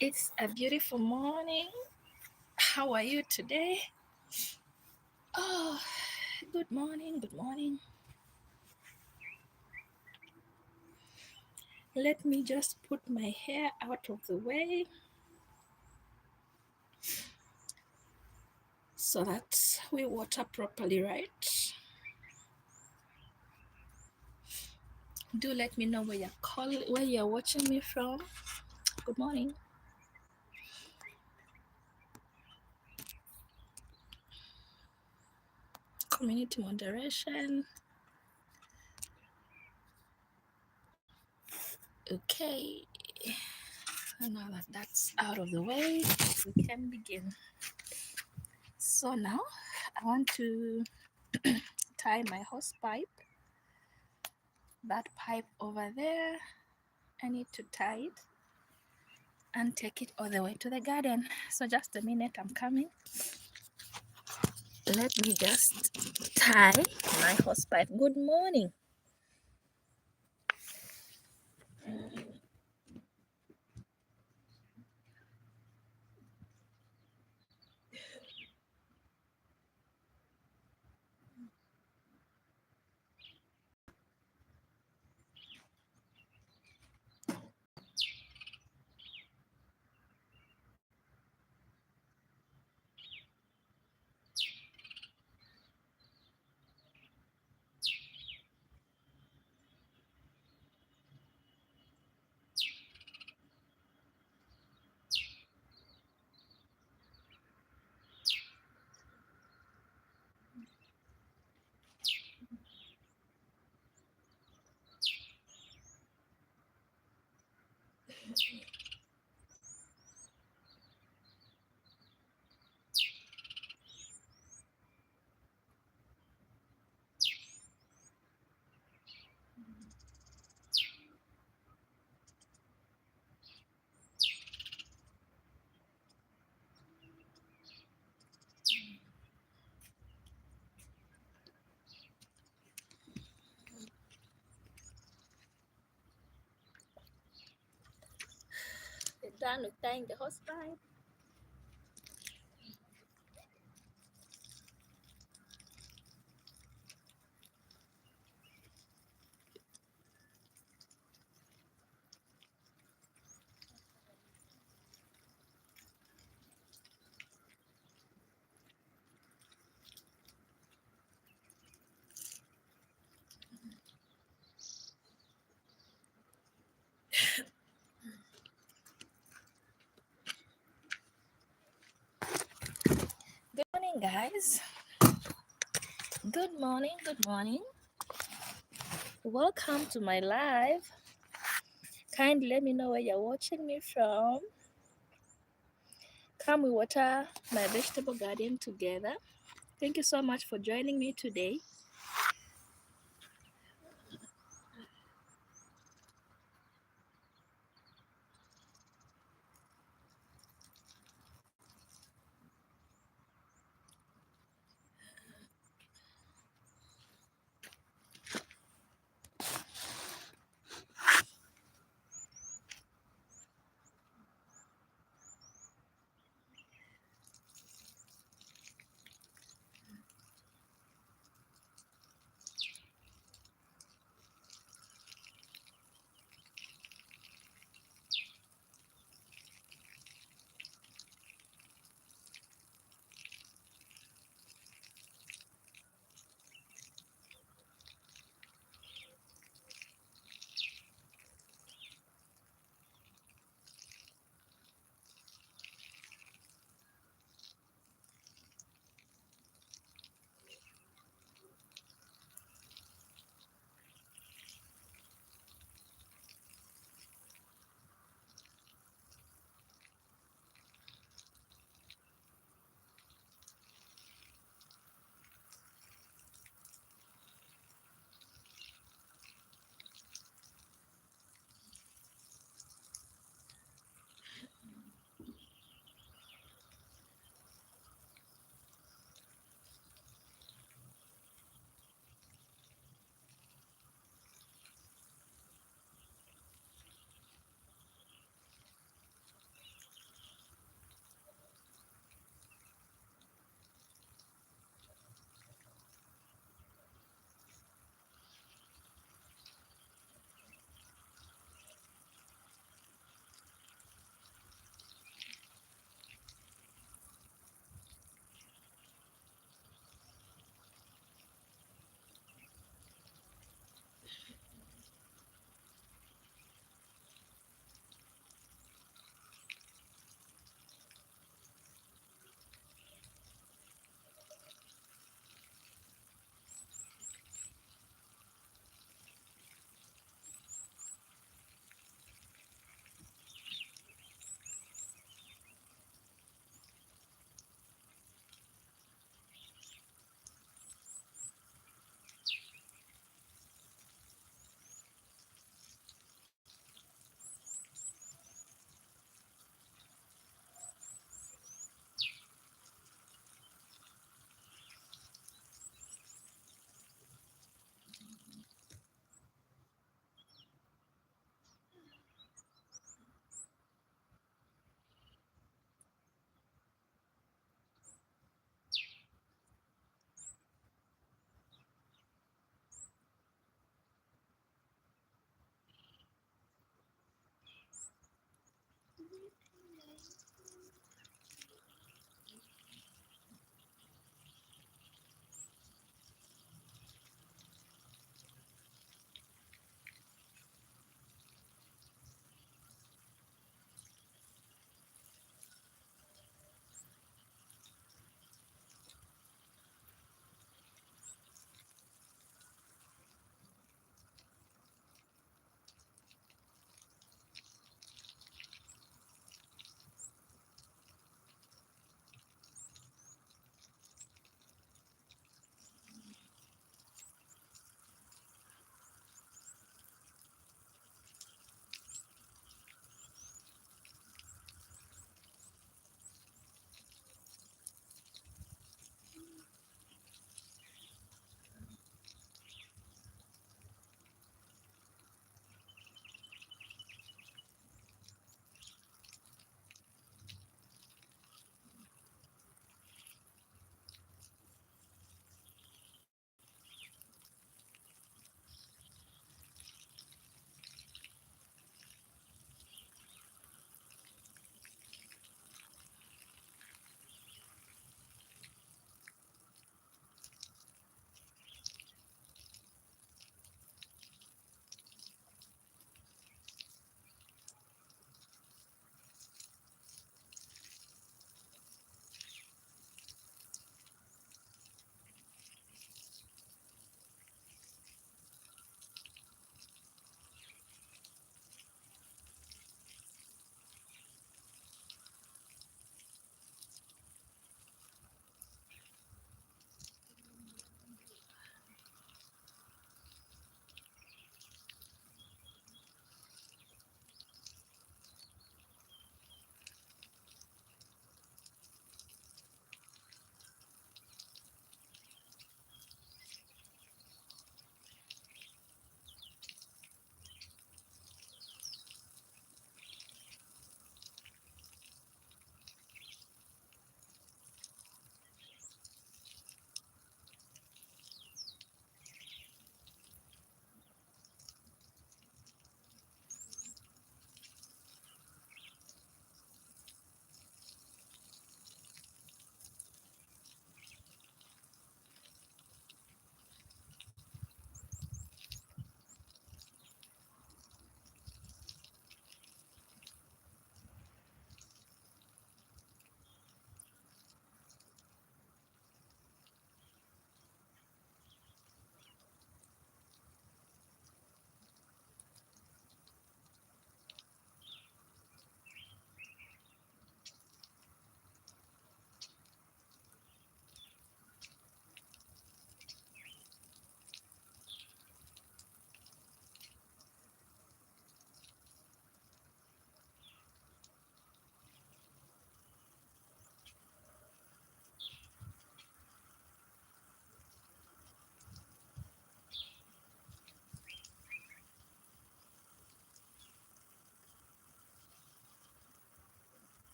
It's a beautiful morning. How are you today? Oh, good morning, good morning. Let me just put my hair out of the way so that we water properly, right? Do let me know where you're watching me from. Good morning. Community moderation. Okay. So now that that's out of the way, we can begin. So now I want to tie my hose pipe. That pipe over there, I need to tie it and take it all the way to the garden. So just a minute, I'm coming. Let me just tie my hosepipe. Good morning. We're done with tying the hosepipe. Good morning, guys. Good morning, good morning. Welcome to my live. Kindly let me know where you're watching me from. Come, we water my vegetable garden together. Thank you so much for joining me today.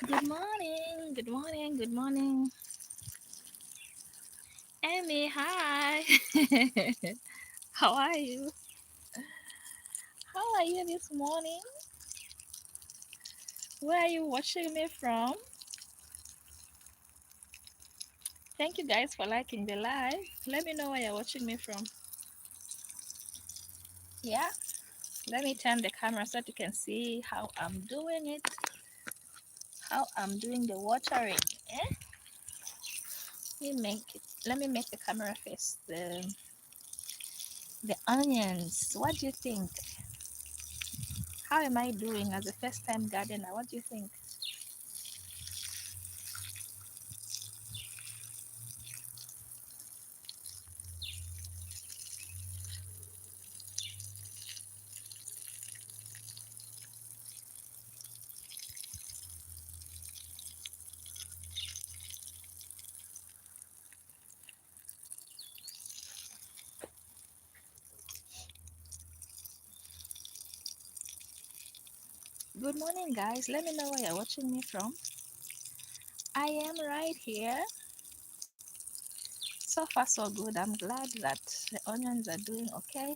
Good morning, good morning, good morning. Amy, hi. How are you? How are you this morning? Where are you watching me from? Thank you guys for liking the live. Let me know where you're watching me from. Yeah, let me turn the camera so that you can see how I'm doing it, how I'm doing the watering. Eh? Let me make the camera face the onions. What do you think? How am I doing as a first time gardener? What do you think? Good morning, guys. Let me know where you're watching me from. I am right here. So far, so good. I'm glad that the onions are doing okay.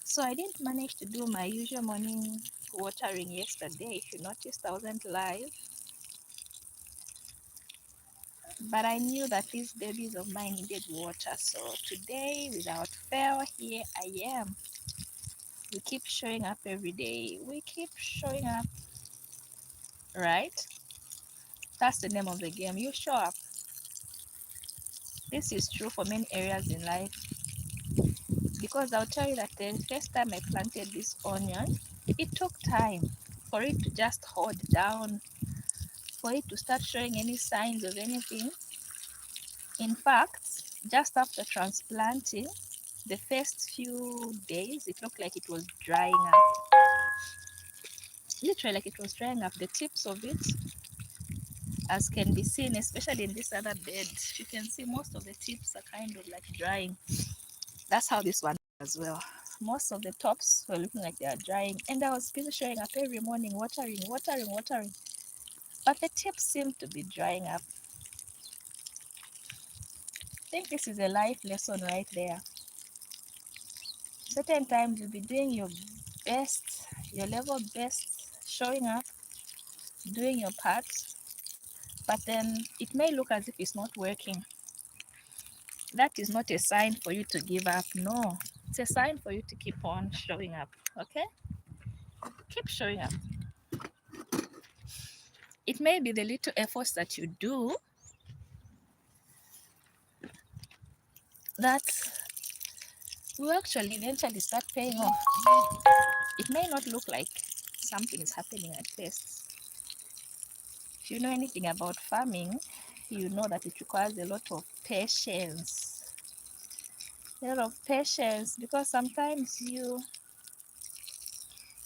So I didn't manage to do my usual morning watering yesterday. If you noticed, I wasn't live. But I knew that these babies of mine needed water. So today, without fail, here I am. We keep showing up every day. We keep showing up, right? That's the name of the game. You show up. This is true for many areas in life, because I'll tell you that the first time I planted this onion, it took time for it to just hold down, for it to start showing any signs of anything. In fact, just after transplanting, the first few days, it looked like it was drying up. Literally, like it was drying up. The tips of it, as can be seen, especially in this other bed, you can see most of the tips are kind of like drying. That's how this one as well. Most of the tops were looking like they are drying, and I was busy showing up every morning, watering. But the tips seem to be drying up. I think this is a life lesson right there. Certain times you'll be doing your best, your level best, showing up, doing your part, but then it may look as if it's not working. That is not a sign for you to give up. No, it's a sign for you to keep on showing up. Okay? Keep showing up. It may be the little efforts that you do that will actually eventually start paying off. It may not look like something is happening at first. If you know anything about farming, you know that it requires a lot of patience. A lot of patience, because sometimes you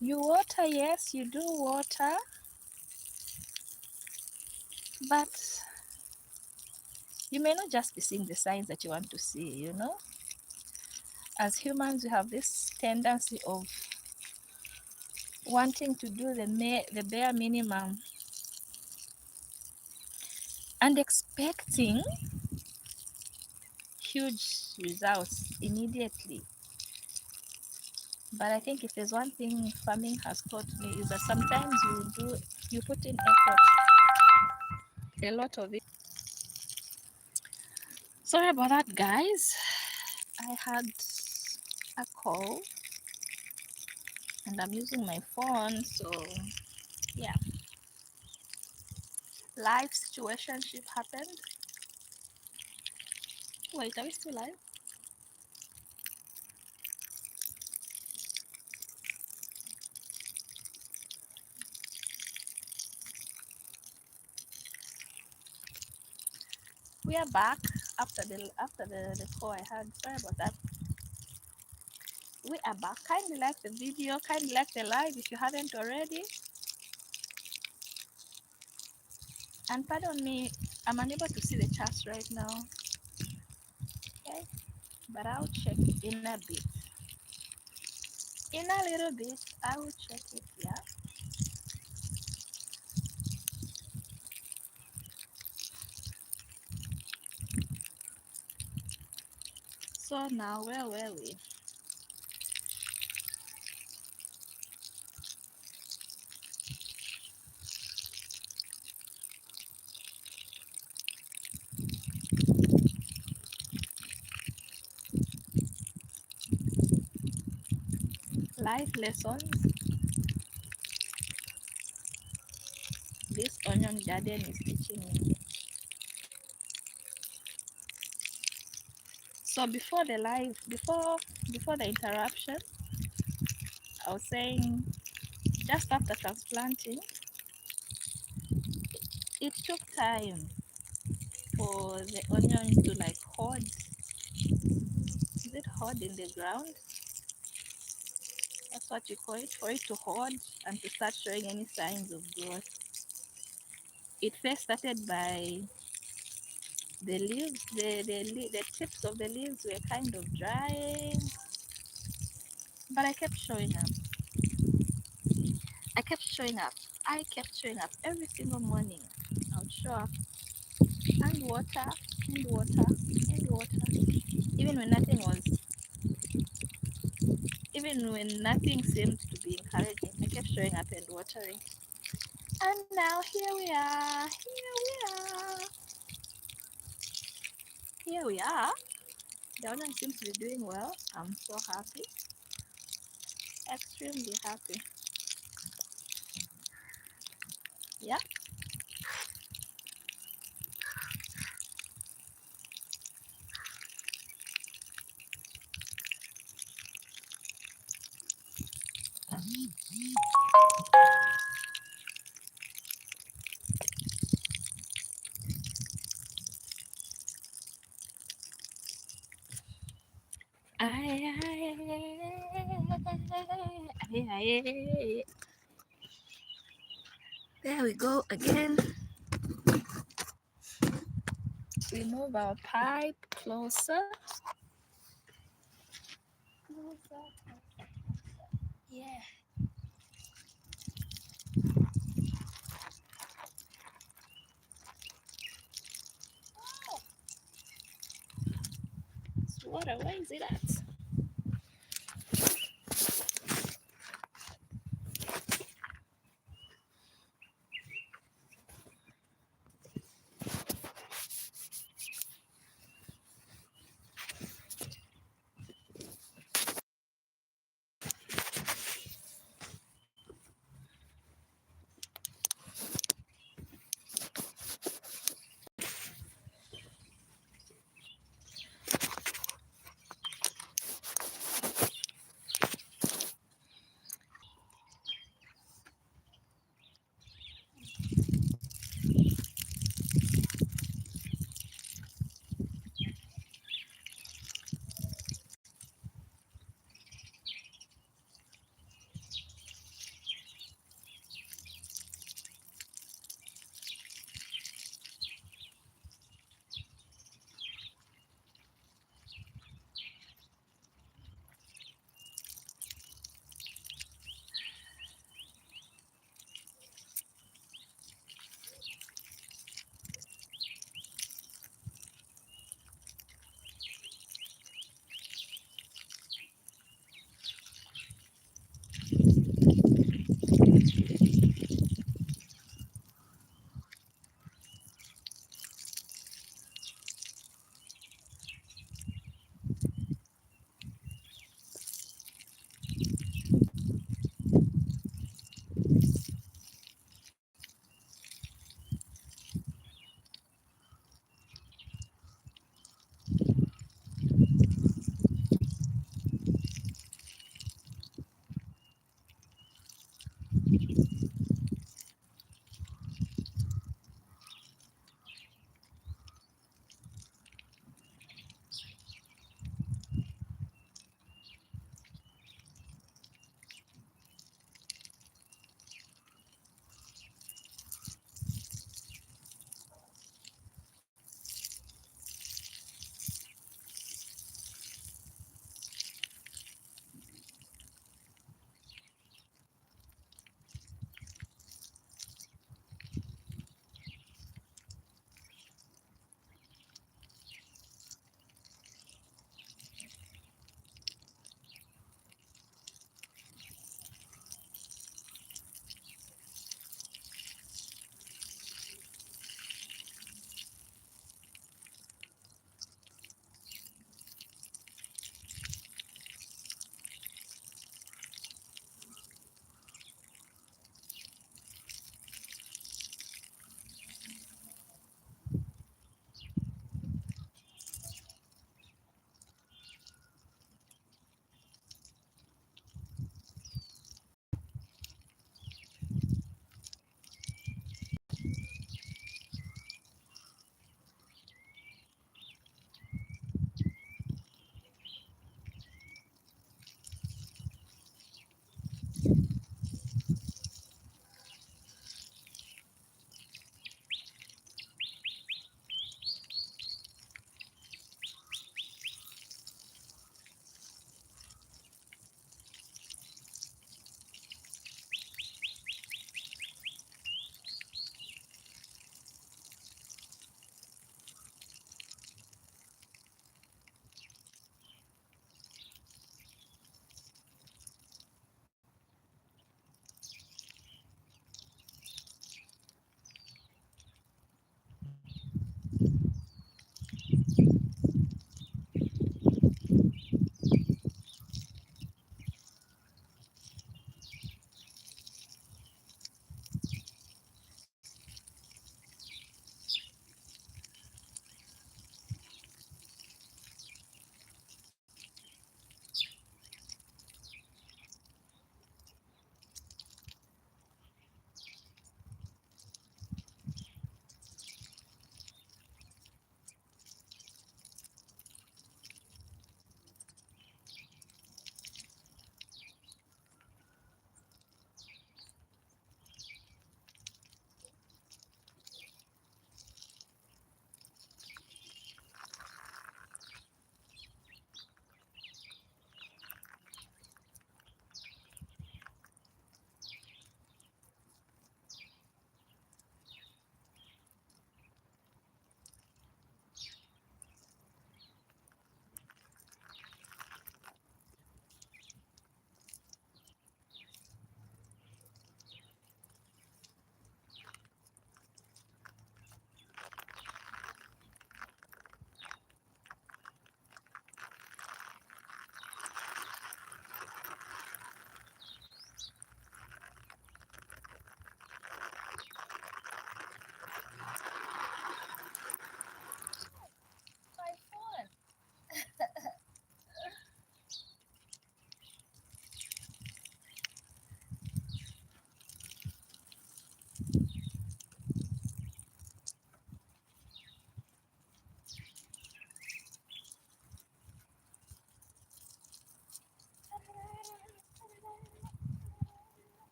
water, yes, you do water, but you may not just be seeing the signs that you want to see, you know? As humans, we have this tendency of wanting to do the bare minimum and expecting huge results immediately. But I think if there's one thing farming has taught me, is that sometimes you put in effort, a lot of it. Sorry about that, guys. I had a call and I'm using my phone, so yeah. Life situationship happened. Wait, are we still live? We are back after the call I had. Sorry about that. We are back. Kindly like the video, kindly like the live if you haven't already. And pardon me, I'm unable to see the charts right now. Okay, but I'll check in a bit. In a little bit, I will check it. Yeah. So now, where were we? Life lessons this onion garden is teaching me. So before the interruption, I was saying just after transplanting, it took time for the onion to like hoard. Is it hoard in the ground? That's what you call it, for it to hoard and to start showing any signs of growth. It first started by the leaves, the tips of the leaves were kind of drying, but I kept showing up. I kept showing up. I kept showing up every single morning. I would show up and water, and water, and water. Even when nothing was, even when nothing seemed to be encouraging, I kept showing up and watering. And now here we are. Here we are. The onion seems to be doing well. I'm so happy. Extremely happy. Yeah. There we go again. We move our pipe closer. Yeah. It's water. Where is it at?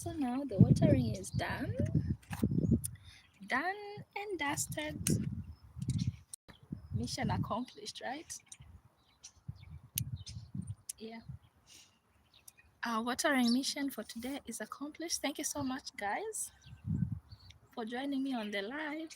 So now the watering is done and dusted. Mission accomplished, right? Yeah. Our watering mission for today is accomplished. Thank you so much, guys, for joining me on the live.